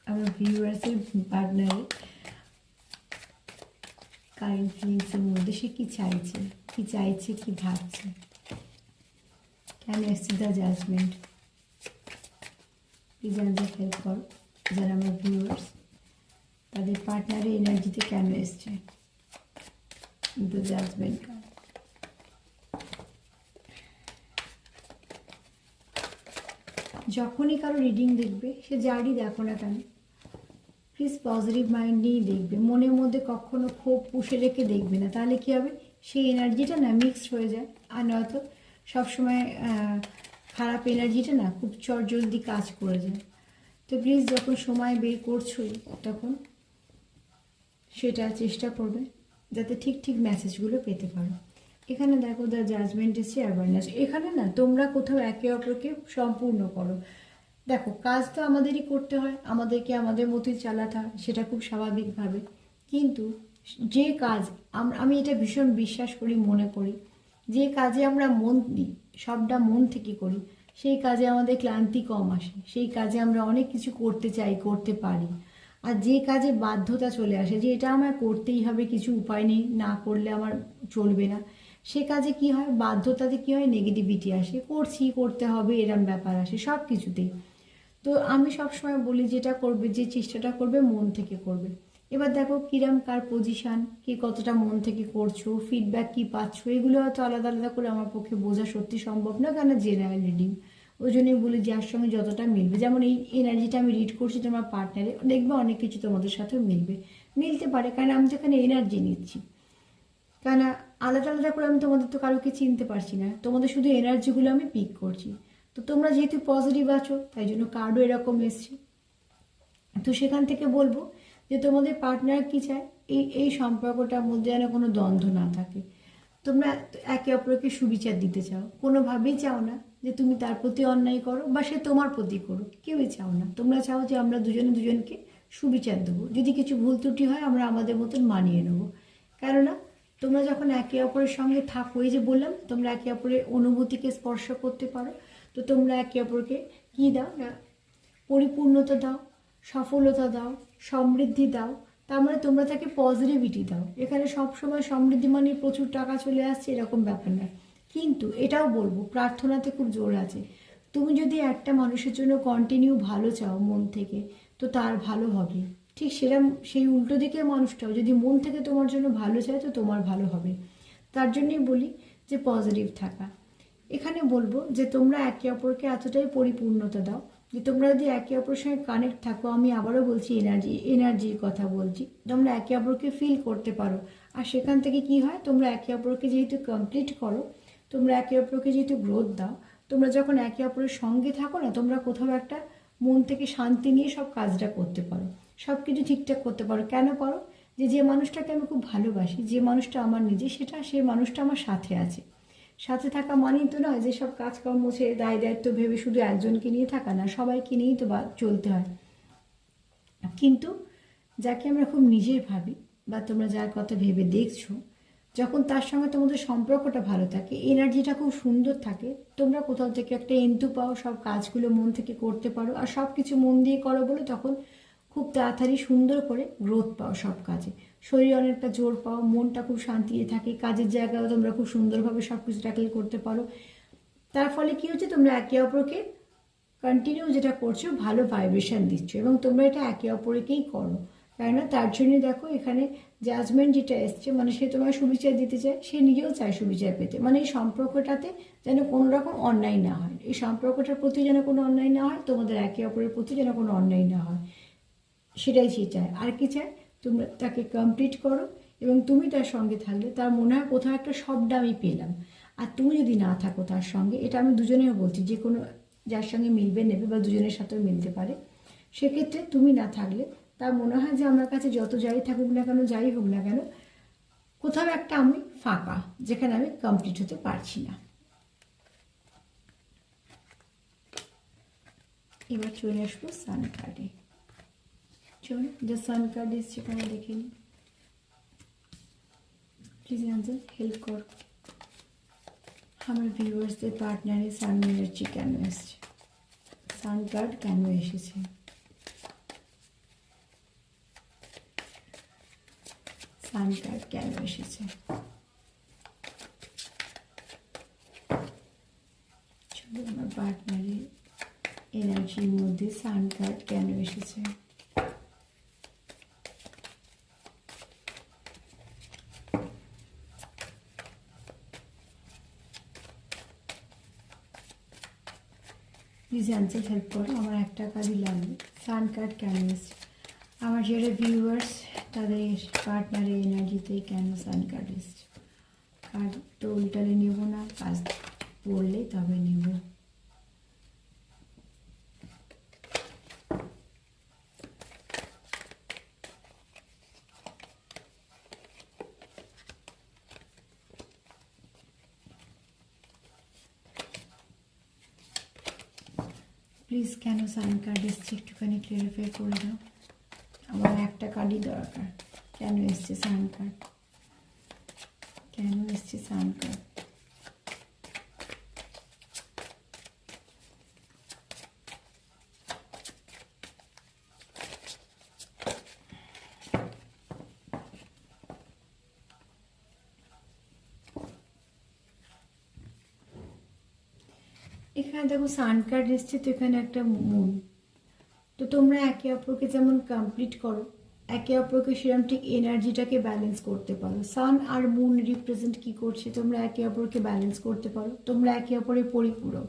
আমার ভিউয়ার্সের পার্টনারের কারেন্ট ফিলিংসের মধ্যে সে কী চাইছে, কী ভাবছে, কেন এসছে the judgement. Please angel help করো, যারা আমার ভিউয়ার্স, তাদের পার্টনারের এনার্জিতে কেন এসছে দ্য জাজমেন্ট কার্ড। যখনই কারো রিডিং দেখবে, সে যারই দেখো না কেন, প্লিজ পজিটিভ মাইন্ড নিয়েই দেখবে, মনের মধ্যে কখনো ক্ষোভ পুষে রেখে দেখবে না। তাহলে কী হবে, সেই এনার্জিটা না মিক্সড হয়ে যায়। আর নয়তো সবসময় খারাপ এনার্জিটা না খুব জলদি কাজ করে যায়। তো প্লিজ, যখন সময় বের করছোই, তখন সেটা চেষ্টা করবে যাতে ঠিক ঠিক মেসেজগুলো পেতে পারো। এখানে দেখো দ্য জাজমেন্ট এসছে, অ্যাওয়ারনেস। এখানে না তোমরা কোথাও একে অপরকে সম্পূর্ণ করো। দেখো কাজ তো আমাদেরই করতে হয়, আমাদেরকে আমাদের মতোই চালাতে হয়, সেটা খুব স্বাভাবিকভাবে। কিন্তু যে কাজ আমি এটা ভীষণ বিশ্বাস করি, মনে করি, যে কাজে আমরা মন দিই, সবটা মন থেকে করি, সেই কাজে আমাদের ক্লান্তি কম আসে, সেই কাজে আমরা অনেক কিছু করতে চাই, করতে পারি। আর যে কাজে বাধ্যতা চলে আসে যে এটা আমার করতেই হবে, কিছু উপায় নেই, না করলে আমার চলবে না, সে কাজে কি হয়, বাধ্যতাতে কি হয়, নেগেটিভিটি আসে, করছি, করতে হবে, এরম ব্যাপার আসে সব কিছুতেই। তো আমি সবসময় বলি যেটা করবে, যে চেষ্টাটা করবে মন থেকে করবে। এবার দেখো কিরম কার পজিশান, কি কতটা মন থেকে করছো, ফিডব্যাক কি পাচ্ছ, এগুলো হয়তো আলাদা আলাদা করে আমার পক্ষে বোঝা সত্যি সম্ভব না, কেন জেনারেল রিডিং। ওই জন্যই বলি যার সঙ্গে যতটা মিলবে, যেমন এই এনার্জিটা আমি রিড করছি তোমার পার্টনারে, দেখবে অনেক কিছু তোমাদের সাথেও মিলতে পারে, কারণ আমি তো এখানে এনার্জি নিচ্ছি। কেন আলাদা আলাদা করে আমি তোমাদের তো কারোকে চিনতে পারছি না, তোমাদের শুধু এনার্জিগুলো আমি পিক করছি। তো তোমরা যেহেতু পজিটিভ আছো তাই জন্য কার্ডও এরকম এসছে। তো সেখান থেকে বলবো যে তোমাদের পার্টনার কি চায়, এই সম্পর্কটার মধ্যে যেন কোনো দ্বন্দ্ব না থাকে। তোমরা একে অপরকে সুবিচার দিতে চাও, কোনোভাবেই চাও না যে তুমি তার প্রতি অন্যায় করো বা সে তোমার প্রতি করো, কেউই চাও না। তোমরা চাও যে আমরা দুজনে দুজনকে সুবিচার দেবো, যদি কিছু ভুল ত্রুটি হয় আমরা আমাদের মতন মানিয়ে নেবো। কেননা তোমরা যখন একে অপরের সঙ্গে থাকো, এই যে বললাম তোমরা একে অপরের অনুভূতিকে স্পর্শ করতে পারো, তো তোমরা একে অপরকে কী দাও না, পরিপূর্ণতা দাও, সফলতা দাও, সমৃদ্ধি দাও, তার মানে তোমরা তাকে পজিটিভিটি দাও। এখানে সবসময় সমৃদ্ধি মানে প্রচুর টাকা চলে আসছে এরকম ব্যাপার না, কিন্তু এটাও বলবো প্রার্থনাতে খুব জোর আছে। তুমি যদি একটা মানুষের জন্য কন্টিনিউ ভালো চাও মন থেকে, তো তার ভালো হবে। ঠিক সেরকম সেই উল্টো দিকের মানুষটাও যদি মন থেকে তোমার জন্য ভালো চায় তো তোমার ভালো হবে। তার জন্যই বলি যে পজিটিভ থাকা। এখানে বলবো যে তোমরা একে অপরকে এতটাই পরিপূর্ণতা দাও যে তোমরা যদি একে অপরের সঙ্গে কানেক্ট থাকো, আমি আবারও বলছি এনার্জির কথা বলছি, তোমরা একে অপরকে ফিল করতে পারো। আর সেখান থেকে কি হয়, তোমরা একে অপরকে যেহেতু কমপ্লিট করো, তোমরা একে অপরকে যেহেতু গ্রোথ দাও, তোমরা যখন একে অপরের সঙ্গে থাকো না, তোমরা কোথাও একটা মন থেকে শান্তি নিয়ে সব কাজটা করতে পারো, সব কিছু ঠিকঠাক করতে পারো। কেন পারো, যে মানুষটাকে আমি খুব ভালোবাসি, যে মানুষটা আমার নিজে, সেই মানুষটা আমার সাথে আছে। সাথে থাকা মানেই তো নয় যে সব কাজকর্ম ছেড়ে দায় দায়িত্ব ভেবে শুধু একজনকে নিয়ে থাকা না, সবাইকে নিয়েই তো চলতে হয়। কিন্তু যাকে আমরা খুব নিজের ভাবি বা তোমরা যার কথা ভেবে দেখছো, যখন তার সঙ্গে তোমাদের সম্পর্কটা ভালো থাকে, এনার্জিটা খুব সুন্দর থাকে, তোমরা কোথাও থেকে একটা এন্তু পাও, সব কাজগুলো মন থেকে করতে পারো, আর সব কিছু মন দিয়ে করো বলে তখন খুব তাড়াতাড়ি সুন্দর করে গ্রোথ পাও সব কাজে, শরীরে অনেকটা জোর পাও, মনটা খুব শান্তিতে থাকে, কাজের জায়গায়ও তোমরা খুব সুন্দরভাবে সব কিছু ট্যাকেল করতে পারো। তার ফলে কী হচ্ছে, তোমরা একে অপরকে কন্টিনিউ যেটা করছো ভালো ভাইব্রেশন দিচ্ছ, এবং তোমরা এটা একে অপরকেই করো। কেননা তার জন্য দেখো এখানে জাজমেন্ট যেটা এসছে, মানে সে তোমার সুবিচার দিতে চায়, সে নিজেও চায় সুবিচার পেতে, মানে এই সম্পর্কটাতে যেন কোনো রকম অন্যায় না হয়, এই সম্পর্কটার প্রতি যেন কোনো অন্যায় না হয়, তোমাদের একে অপরের প্রতি যেন কোনো অন্যায় না হয়, সেটাই সে চায়। আর কি চায়, তোমরা তাকে কমপ্লিট করো, এবং তুমি তার সঙ্গে থাকলে তার মনে হয় কোথাও একটা শব্দ আমি পেলাম। আর তুমি যদি না থাকো তার সঙ্গে, এটা আমি দুজনেও বলছি, যে কোনো যার সঙ্গে মিলবে নেবে বা দুজনের সাথেও মিলতে পারে, সেক্ষেত্রে তুমি না থাকলে তার মনে হয় যে আমার কাছে যত যাই থাকুক না কেন, যাই হোক না কেন, কোথাও একটা আমি ফাঁকা, যেখানে আমি কমপ্লিট হতে পারছি না। এবার চলে আসবো সান কার্ডে। চলো যে সান কার্ড এসছে সেখানে দেখে নিই। প্লিজ অ্যাঞ্জেল হেল্প কর, আমার ভিউয়ার্সদের পার্টনারে সান এনার্জি কেন এসছে, সান কার্ড কেন এসেছে, সান কার্ড কেন এসেছে। চলো আমার পার্টনারের এনার্জির মধ্যে সান কার্ড কেন এসেছে। প্লিজ অ্যান্সার হেল্প করো, আমার একটা কার্ডই লাগবে, সান কার্ড কেন এসছে, আমার যারা ভিউয়ার্স তাদের পার্টনারের এনার্জিতে কেন সান কার্ড এসছে। কার্ড তো উল্টালে নেব না, কাজ পড়লে তবে নেব। প্লিজ কেন সাইন কার্ড এসছে একটুখানি ক্লিয়ারিফাই করে দাও। আমার একটা কার্ডই দরকার। কেন এসছে সাইন কার্ড, কেন এসছে সাইন কার্ড? এখানে দেখো সান কার্ড এসছে, তো এখানে একটা মুন। তো তোমরা একে অপরকে যেমন কমপ্লিট করো, একে অপরকে সেরকম ঠিক এনার্জিটাকে ব্যালেন্স করতে পারো। সান আর মুন রিপ্রেজেন্ট কি করছে? তোমরা একে অপরকে ব্যালেন্স করতে পারো, তোমরা একে অপরের পরিপূরক।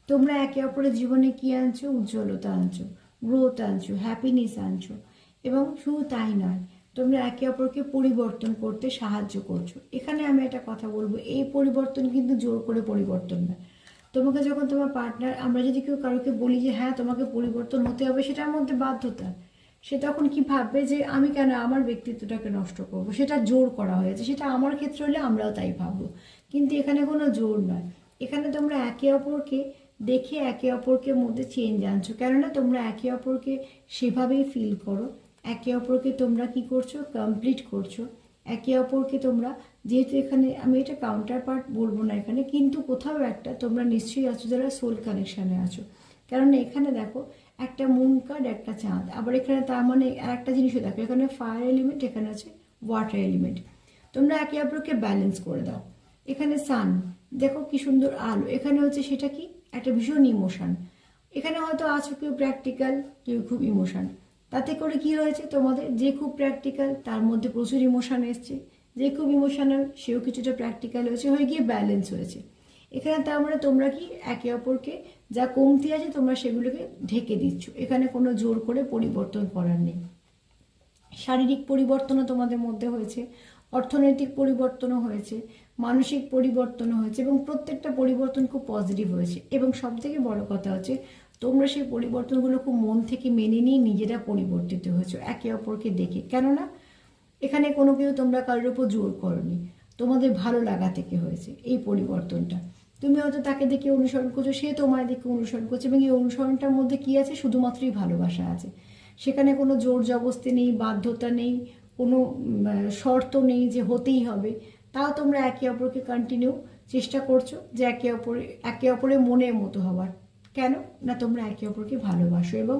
তোমরা একে অপরের জীবনে কি আনছো? উজ্জ্বলতা আনছো, গ্রোথ আনছো, হ্যাপিনেস আনছো। এবং শুধু তাই নয়, তোমরা একে অপরকে পরিবর্তন করতে সাহায্য করছো। এখানে আমি একটা কথা বলবো, এই পরিবর্তন কিন্তু জোর করে পরিবর্তন না। তোমাকে যখন তোমার পার্টনার, আমরা যদি কেউ কারোকে বলি যে হ্যাঁ তোমাকে পরিবর্তন হতে হবে, সেটার মধ্যে বাধ্যতা, সে তখন কি ভাববে যে আমি কেন আমার ব্যক্তিত্বটাকে নষ্ট করব, সেটা জোর করা হয়েছে। সেটা আমার ক্ষেত্রে হলে আমরাও তাই ভাববো, কিন্তু এখানে কোনো জোর নয়। এখানে তোমরা একে অপরকে দেখে একে অপরকে মধ্যে চেঞ্জ আনছো, কেননা তোমরা একে অপরকে সেভাবেই ফিল করো। একে অপরকে তোমরা কি করছো? কমপ্লিট করছো। একে অপরকে তোমরা, যেহেতু এখানে আমি এটা কাউন্টার পার্ট বলবো না এখানে, কিন্তু কোথাও একটা তোমরা নিশ্চয়ই আছো যারা সোল কানেকশানে আছো। কারণ এখানে দেখো একটা মুন কার্ড, একটা চাঁদ, আবার এখানে তার মানে একটা জিনিসও দেখো, এখানে ফায়ার এলিমেন্ট, এখানে আছে ওয়াটার এলিমেন্ট। তোমরা একে অপরকে ব্যালেন্স করে দাও। এখানে সান, দেখো কি সুন্দর আলো। এখানে হচ্ছে সেটা কি? একটা ভীষণ ইমোশন। এখানে হয়তো আছো কেউ প্র্যাকটিক্যাল, কেউ খুব ইমোশন। তাতে করে কি হয়েছে? তোমাদের যে খুব প্র্যাকটিক্যাল তার মধ্যে প্রচুর ইমোশন এসছে, যে খুব ইমোশনাল সেও কিছুটা প্র্যাকটিক্যাল হয়েছে, হয়ে গিয়ে ব্যালেন্স হয়েছে। এখানে তার মানে তোমরা কি একে অপরকে যা কমতি আছে তোমরা সেগুলোকে ঢেকে দিচ্ছ। এখানে কোনো জোর করে পরিবর্তন করার নেই। শারীরিক পরিবর্তনও তোমাদের মধ্যে হয়েছে, অর্থনৈতিক পরিবর্তনও হয়েছে, মানসিক পরিবর্তনও হয়েছে, এবং প্রত্যেকটা পরিবর্তন খুব পজিটিভ হয়েছে। এবং সবথেকে বড় কথা হচ্ছে তোমরা সেই পরিবর্তনগুলো খুব মন থেকে মেনে নিয়ে নিজেরা পরিবর্তিত হয়েছো একে অপরকে দেখে। কেননা এখানে কোনো কেউ তোমরা কারোর উপর জোর করনি, তোমাদের ভালো লাগা থেকে হয়েছে এই পরিবর্তনটা। তুমি হয়তো তাকে দেখে অনুসরণ করছো, সে তোমায় দেখে অনুসরণ করছে, এবং এই অনুসরণটার মধ্যে কি আছে? শুধুমাত্রই ভালোবাসা আছে। সেখানে কোনো জোর জবস্তি নেই, বাধ্যতা নেই, কোনো শর্ত নেই যে হতেই হবে। তাও তোমরা একে অপরকে কন্টিনিউ চেষ্টা করছো যে একে অপরের মনের মতো হবার। কেন না? তোমরা একে অপরকে ভালোবাসো এবং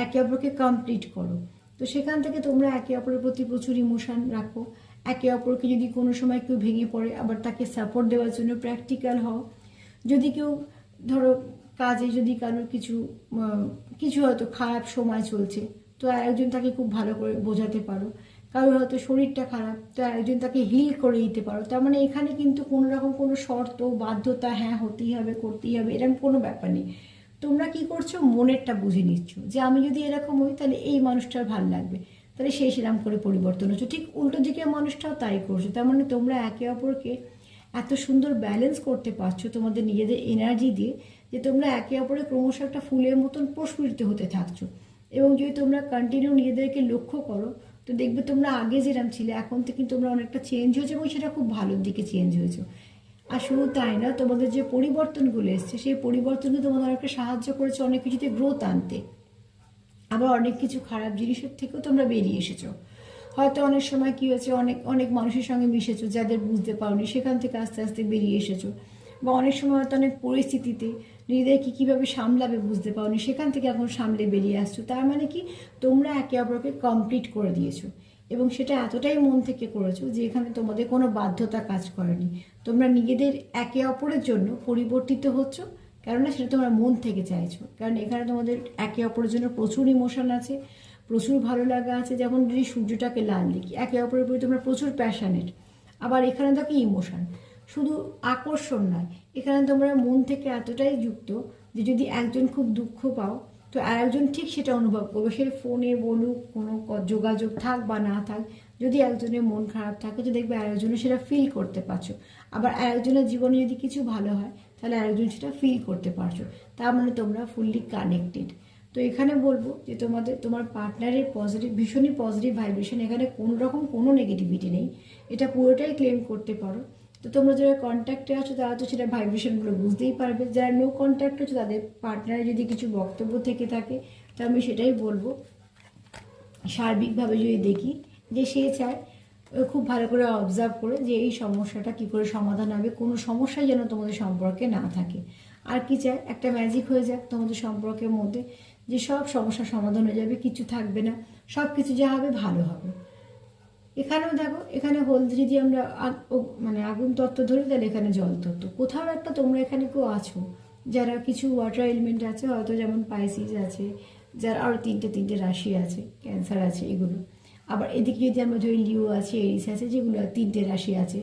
একে অপরকে কমপ্লিট করো। তো সেখান থেকে তোমরা একে অপরের প্রতি প্রচুর ইমোশন রাখো। একে অপরকে যদি কোনো সময় কেউ ভেঙে পড়ে, আবার তাকে সাপোর্ট দেওয়ার জন্য প্র্যাকটিক্যাল হও। যদি কেউ ধরো কাজে যদি কারোর কিছু হয়তো খারাপ সময় চলছে, তো আরেকজন তাকে খুব ভালো করে বোঝাতে পারো। কারোর হয়তো শরীরটা খারাপ, তো আরেকজন তাকে হিল করে দিতে পারো। তার মানে এখানে কিন্তু কোনো রকম কোনো শর্ত বাধ্যতা, হ্যাঁ হতেই হবে করতেই হবে, এরকম কোনো ব্যাপার নেই। তোমরা কি করছো? মনেরটা বুঝে নিচ্ছ যে আমি যদি এরকম হই তাহলে এই মানুষটার ভালো লাগবে, তাহলে সেই সেরকম করে পরিবর্তন হচ্ছে। ঠিক উল্টো দিকে মানুষটাও তাই করছো। তার মানে তোমরা একে অপরকে এত সুন্দর ব্যালেন্স করতে পারছো তোমাদের নিজেদের এনার্জি দিয়ে, যে তোমরা একে অপরে ক্রমশ একটা ফুলের মতন প্রস্ফুটিত হতে থাকছো। এবং যদি তোমরা কন্টিনিউ নিজেদেরকে লক্ষ্য করো, তো দেখবে তোমরা আগে যেরকম ছিলে এখন থেকে তোমরা অনেকটা চেঞ্জ হয়েছে, এবং সেটা খুব ভালোর দিকে চেঞ্জ হয়েছে। আর শুধু তাই না, তোমাদের যে পরিবর্তনগুলো এসছে সেই পরিবর্তনকে তোমাদের অনেকটা সাহায্য করেছে অনেক কিছুতে গ্রোথ আনতে। আবার অনেক কিছু খারাপ জিনিসের থেকেও তোমরা বেরিয়ে এসেছো। হয়তো অনেক সময় কি হয়েছে, অনেক অনেক মানুষের সঙ্গে মিশেছো যাদের বুঝতে পারোনি, সেখান থেকে আস্তে আস্তে বেরিয়ে এসেছো। বা অনেক সময় হয়তো অনেক পরিস্থিতিতে নিজেদেরকে কীভাবে সামলাবে বুঝতে পারোনি, সেখান থেকে এখন সামলে বেরিয়ে আসছো। তার মানে কি, তোমরা একে অপরকে কমপ্লিট করে দিয়েছো। এবং সেটা এতটাই মন থেকে করেছো যে এখানে তোমাদের কোনো বাধ্যতা কাজ করেনি। তোমরা নিজেদের একে অপরের জন্য পরিবর্তিত হচ্ছ, কেননা সেটা তোমরা মন থেকে চাইছো। কারণ এখানে তোমাদের একে অপরের জন্য প্রচুর ইমোশন আছে, প্রচুর ভালো লাগা আছে। যেমন যদি সূর্যটাকে লাল দেখি, একে অপরের প্রতি তোমরা প্রচুর প্যাশনেট। আবার এখানে দেখো ইমোশন, শুধু আকর্ষণ নয়, এখানে তোমরা মন থেকে এতটাই যুক্ত যে যদি একজন খুব দুঃখ পাও, তো আরেকজন ঠিক সেটা অনুভব করবে। সে ফোনে বলুক, কোনো যোগাযোগ থাক বা না থাক, যদি একজনের মন খারাপ থাকে তো দেখবে আরেকজনও সেটা ফিল করতে পারছো। আবার আরেকজনের জীবনে যদি কিছু ভালো হয় তাহলে আরেকজন সেটা ফিল করতে পারছো। তার মানে তোমরা ফুললি কানেক্টেড। তো এখানে বলবো যে তোমার পার্টনারের ভীষণই পজিটিভ ভাইব্রেশন, এখানে কোনো রকম কোনো নেগেটিভিটি নেই। এটা পুরোটাই ক্লেম করতে পারো। তো তোমরা যারা কন্ট্যাক্টে আছো তারা তো সেটা ভাইব্রেশনগুলো বুঝতেই পারবে। যারা নো কন্ট্যাক্ট আছে তাদের পার্টনারে যদি কিছু বক্তব্য থেকে থাকে তো আমি সেটাই বলবো, সার্বিকভাবে যদি দেখি যে সে চায় খুব ভালো করে অবজার্ভ করে যে এই সমস্যাটা কী করে সমাধান হবে, কোনো সমস্যাই যেন তোমাদের সম্পর্কে না থাকে। আর কি চায়, একটা ম্যাজিক হয়ে যাক তোমাদের সম্পর্কের মধ্যে, যে সব সমস্যার সমাধান হয়ে যাবে, কিছু থাকবে না, সব কিছু যা হবে ভালো হবে। এখানেও দেখো, এখানে হলদে যদি আমরা মানে আগুন তত্ত্ব ধরি তাহলে এখানে জল তত্ত্ব। কোথাও একটা তোমরা এখানে কেউ আছো যারা কিছু ওয়াটার এলিমেন্ট আছে, হয়তো যেমন পাইসিস আছে, যার আরও তিনটে রাশি আছে, ক্যান্সার আছে এগুলো। আবার এদিকে যদি আমরা ধরি লিও আছে, এরিস আছে, যেগুলো তিনটে রাশি আছে।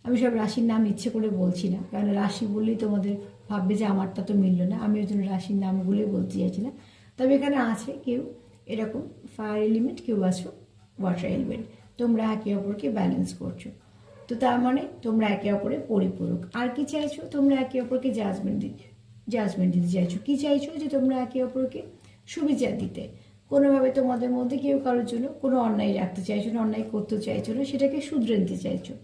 আমি সব রাশির নাম ইচ্ছে করে বলছি না, কারণ রাশি বললেই তোমাদের ভাববে যে আমারটা তো মিলল না, আমি ওই জন্য রাশির নামগুলোই বলতে চাইছি না। তবে এখানে আছে কেউ এরকম ফায়ার এলিমেন্ট, কেউ আছো ওয়াটার এলিমেন্ট, তোমরা একে অপরকে ব্যালেন্স করছো। তো তার মানে তোমরা একে অপরের পরিপূরক। আর কি চাইছো, তোমরা একে অপরকে জাজমেন্ট দিতে চাইছো। কি চাইছো, যে তোমরা একে অপরকে সুবিচার দিতে, কোনোভাবে তোমাদের মধ্যে কেউ কারোর জন্য কোনো অন্যায় রাখতে চাইছো না, অন্যায় করতে চাইছো না, সেটাকে শুধরে নিতে চাইছো।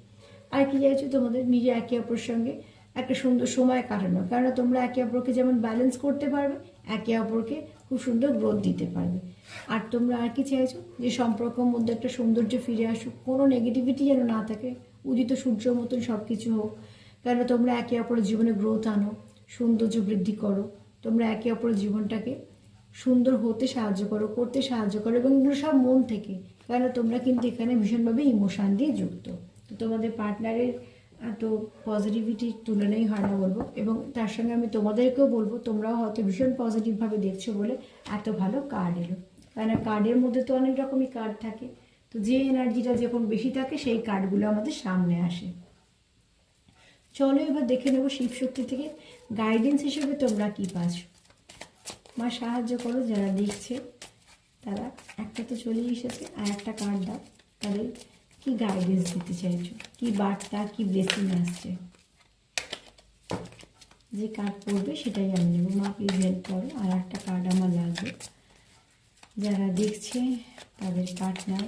আর কি চাইছো, তোমাদের নিজে একে অপরের সঙ্গে একটা সুন্দর সময় কাটানো, কারণ তোমরা একে অপরকে যেমন ব্যালেন্স করতে পারবে, একে অপরকে খুব সুন্দর গ্রোথ দিতে পারবে। আর তোমরা আর কি চাইছো, যে সম্পর্কের মধ্যে একটা সৌন্দর্য ফিরে আসুক, কোনো নেগেটিভিটি যেন না থাকে, উদিত সূর্যের মতন সব কিছু হোক। কেন তোমরা একে অপরের জীবনে গ্রোথ আনো, সৌন্দর্য বৃদ্ধি করো, তোমরা একে অপরের জীবনটাকে সুন্দর হতে সাহায্য করো, করতে সাহায্য করো, এবং এগুলো সব মন থেকে। কেন তোমরা কিন্তু এখানে ভীষণভাবে ইমোশান দিয়ে যুক্ত। তো তোমাদের পার্টনারের তো পজিটিভিটির তুলনাই হয় না বলবো, এবং তার সঙ্গে আমি তোমাদেরকেও বলবো, তোমরাও হয়তো ভীষণ পজিটিভভাবে দেখছো বলে এত ভালো কার্ড এলো। কারণ কার্ডের মধ্যে তো অনেক রকমই কার্ড থাকে, তো যে এনার্জিটা যখন বেশি থাকে সেই কার্ডগুলো আমাদের সামনে আসে। চলো এবার দেখে নেবো শিবশক্তি থেকে গাইডেন্স হিসেবে তোমরা কি পাচ্ছ। মা সাহায্য করো, যারা দেখছে তারা, একটা তো চলেই এসেছে, আর একটা কার্ড দাও, তাদের কি গাইডেন্স দিতে চাইছো, কি বার্তা, কি ব্লেসিং আসছে। যে কার্ড পড়বে সেটাই আমি নেবো। মা প্লিজ হেল্প করো, আর একটা কার্ড আমার লাগবে। যারা দেখছে তাদের পার্টনার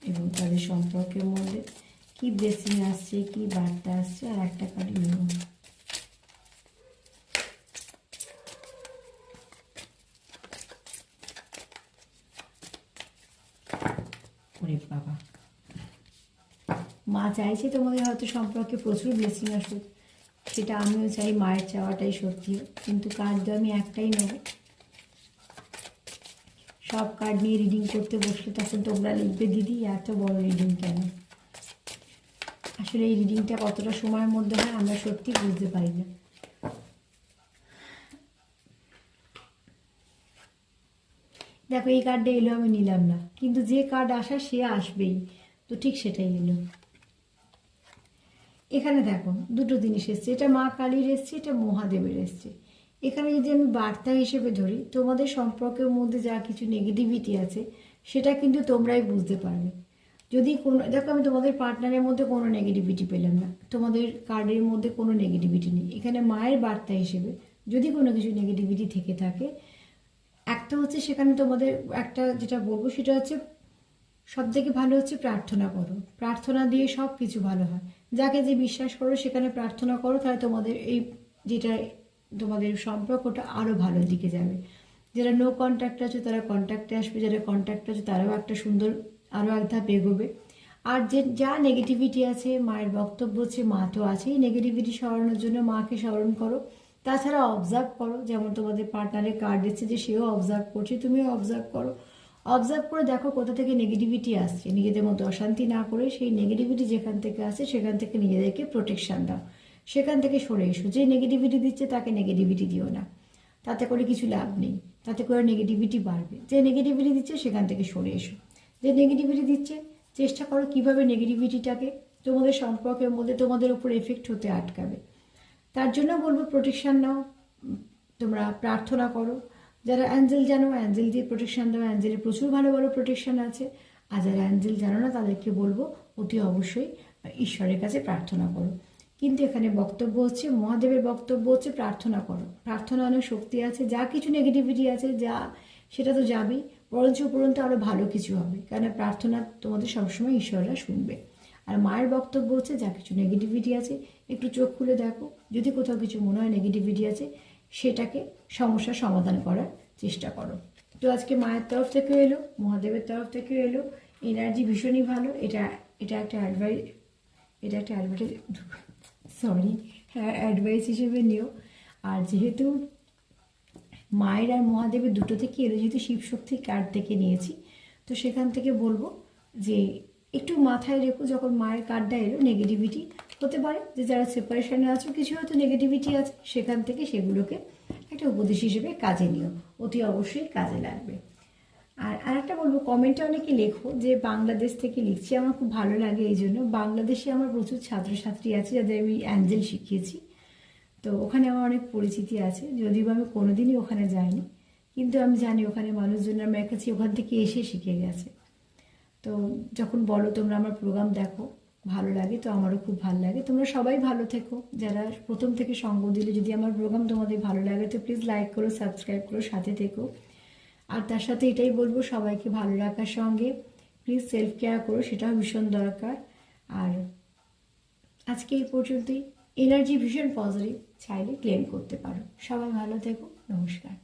এবং তাদের সম্পর্কের মধ্যে কি ব্লেসিং আসছে, কি বার্তা আসছে, আর একটা কার্ড নেব। ওরে বাবা, মা চাইছে তোমাদের হয়তো সম্পর্কে প্রচুর ব্লেসিং আসুক, সেটা আমিও চাই, মায়ের চাওয়াটাই সত্যি। কিন্তু কার্ড তো আমি একটাই নেব। সব কার্ড নিয়ে রিডিং করতে বসলে তখন তোমরা লিখবে, দিদি এত বড় রিডিং কেন। আসলে এই রিডিংটা কতটা সময়ের মধ্যে হয় আমরা সত্যি বুঝতে পারি না। দেখো এই কার্ডটা এলো, আমি নিলাম না, কিন্তু যে কার্ড আসার সে আসবেই, তো ঠিক সেটাই এলো। এখানে দেখো দুটো জিনিস এসছে, এটা মা কালীর এসছে, এটা মহাদেবের এসছে। এখানে যদি আমি বার্তা হিসেবে ধরি, তোমাদের সম্পর্কের মধ্যে যা কিছু নেগেটিভিটি আছে সেটা কিন্তু তোমরাই বুঝতে পারবে। যদি কোনো, দেখো আমি তোমাদের পার্টনারের মধ্যে কোনো নেগেটিভিটি পেলাম না, তোমাদের কার্ডের মধ্যে কোনো নেগেটিভিটি নেই। এখানে মায়ের বার্তা হিসেবে যদি কোনো কিছু নেগেটিভিটি থেকে থাকে, একটা হচ্ছে সেখানে তোমাদের একটা যেটা বলবো সেটা হচ্ছে, সব থেকে ভালো হচ্ছে প্রার্থনা করো। প্রার্থনা দিয়ে সব কিছু ভালো হয়। যাকে যে বিশ্বাস করো সেখানে প্রার্থনা করো, তাহলে তোমাদের এই যেটা তোমাদের সম্পর্কটা আরও ভালো দিকে যাবে। যারা নো কন্ট্যাক্টে আছে তারা কন্ট্যাক্টে আসবে, যারা কন্ট্যাক্টে আছে তারাও একটা সুন্দর আরও এক ধাপ এগোবে। আর যে যা নেগেটিভিটি আছে, মায়ের বক্তব্য হচ্ছে মা তো আছেই, নেগেটিভিটি সরানোর জন্য মাকে স্মরণ করো। তাছাড়া অবজার্ভ করো, যেমন তোমাদের পার্টনারের কার্ড দিচ্ছে যে সেও অবজার্ভ করছে, তুমিও অবজার্ভ করো। অবজার্ভ করে দেখো কোথা থেকে নেগেটিভিটি আসছে, নিজেদের মধ্যে অশান্তি না করে সেই নেগেটিভিটি যেখান থেকে আসছে সেখান থেকে নিজেদেরকে প্রোটেকশান দাও, সেখান থেকে সরে এসো। যে নেগেটিভিটি দিচ্ছে তাকে নেগেটিভিটি দিও না, তাতে করে কিছু লাভ নেই, তাতে করে নেগেটিভিটি বাড়বে। যে নেগেটিভিটি দিচ্ছে সেখান থেকে সরে এসো। যে নেগেটিভিটি দিচ্ছে চেষ্টা করো কীভাবে নেগেটিভিটিটাকে তোমাদের সম্পর্কের মধ্যে তোমাদের উপর এফেক্ট হতে আটকাবে। তার জন্য বলবো প্রোটেকশান নাও, তোমরা প্রার্থনা করো। যারা অ্যাঞ্জেল জানো অ্যাঞ্জেল দিয়ে প্রোটেকশান দাও, অ্যাঞ্জেলের প্রচুর ভালো ভালো প্রোটেকশান আছে। আর যারা অ্যাঞ্জেল জানো না তাদেরকে বলবো অতি অবশ্যই ঈশ্বরের কাছে প্রার্থনা করো। কিন্তু এখানে বক্তব্য হচ্ছে, মহাদেবের বক্তব্য হচ্ছে প্রার্থনা করো। প্রার্থনা অনেক শক্তি আছে, যা কিছু নেগেটিভিটি আছে যা সেটা তো যাবেই, বরঞ্চ উপরন্তু আরও ভালো কিছু হবে, কারণ প্রার্থনা তোমাদের সবসময় ঈশ্বররা শুনবে। আর মায়ের বক্তব্য হচ্ছে যা কিছু নেগেটিভিটি আছে একটু চোখ খুলে দেখো, যদি কোথাও কিছু মনে হয় নেগেটিভিটি আছে সেটাকে সমস্যার সমাধান করার চেষ্টা করো। তো আজকে মায়ের তরফ থেকে এলো, মহাদেবের তরফ থেকে এলো, এনার্জি ভীষণই ভালো। এটা একটা অ্যাডভাইস, সরি, হ্যাঁ অ্যাডভাইস হিসেবে নিও। আর যেহেতু মায়ের আর মহাদেবের দুটো থেকে এলো, যেহেতু শিবশক্তির কার্ড থেকে নিয়েছি, তো সেখান থেকে বলবো যে একটু মাথায় রেখো যখন মায়ের কার্ডটা এলো নেগেটিভিটি হতে পারে, যে যারা সেপারেশনে আছো কিছু হয়তো নেগেটিভিটি আছে, সেখান থেকে সেগুলোকে একটা উপদেশ হিসেবে কাজে নিও, অতি অবশ্যই কাজে লাগবে। আর আরেকটা বলবো, কমেন্টে অনেকে লেখো যে বাংলাদেশ থেকে লিখছি, আমার খুব ভালো লাগে। এই জন্য বাংলাদেশে আমার প্রচুর ছাত্রছাত্রী আছে যাদের আমি অ্যাঞ্জেল শিখিয়েছি, তো ওখানে আমার অনেক পরিচিতি আছে, যদিও আমি কোনোদিনই ওখানে যাইনি, কিন্তু আমি জানি ওখানে মানুষজন আমার কাছে ওখান থেকে এসে শিখে গেছে। তো যখন বলো তোমরা আমার প্রোগ্রাম দেখো ভালো লাগে, তো আমারও খুব ভালো লাগে। তোমরা সবাই ভালো থেকো, যারা প্রথম থেকে সঙ্গ দিলে, যদি আমার প্রোগ্রাম তোমাদের ভালো লাগে তো প্লিজ লাইক করো, সাবস্ক্রাইব করো, সাথে থেকো। আর তার সাথে এটাই বলবো, সবাইকে ভালো রাখার সঙ্গে প্লিজ সেলফ কেয়ার করো, সেটাও ভীষণ দরকার। আর আজকে এই পর্যন্তই। এনার্জি ভীষণ পজিটিভ, চাইলে ক্লেম করতে পারো। সবাই ভালো থেকো, নমস্কার।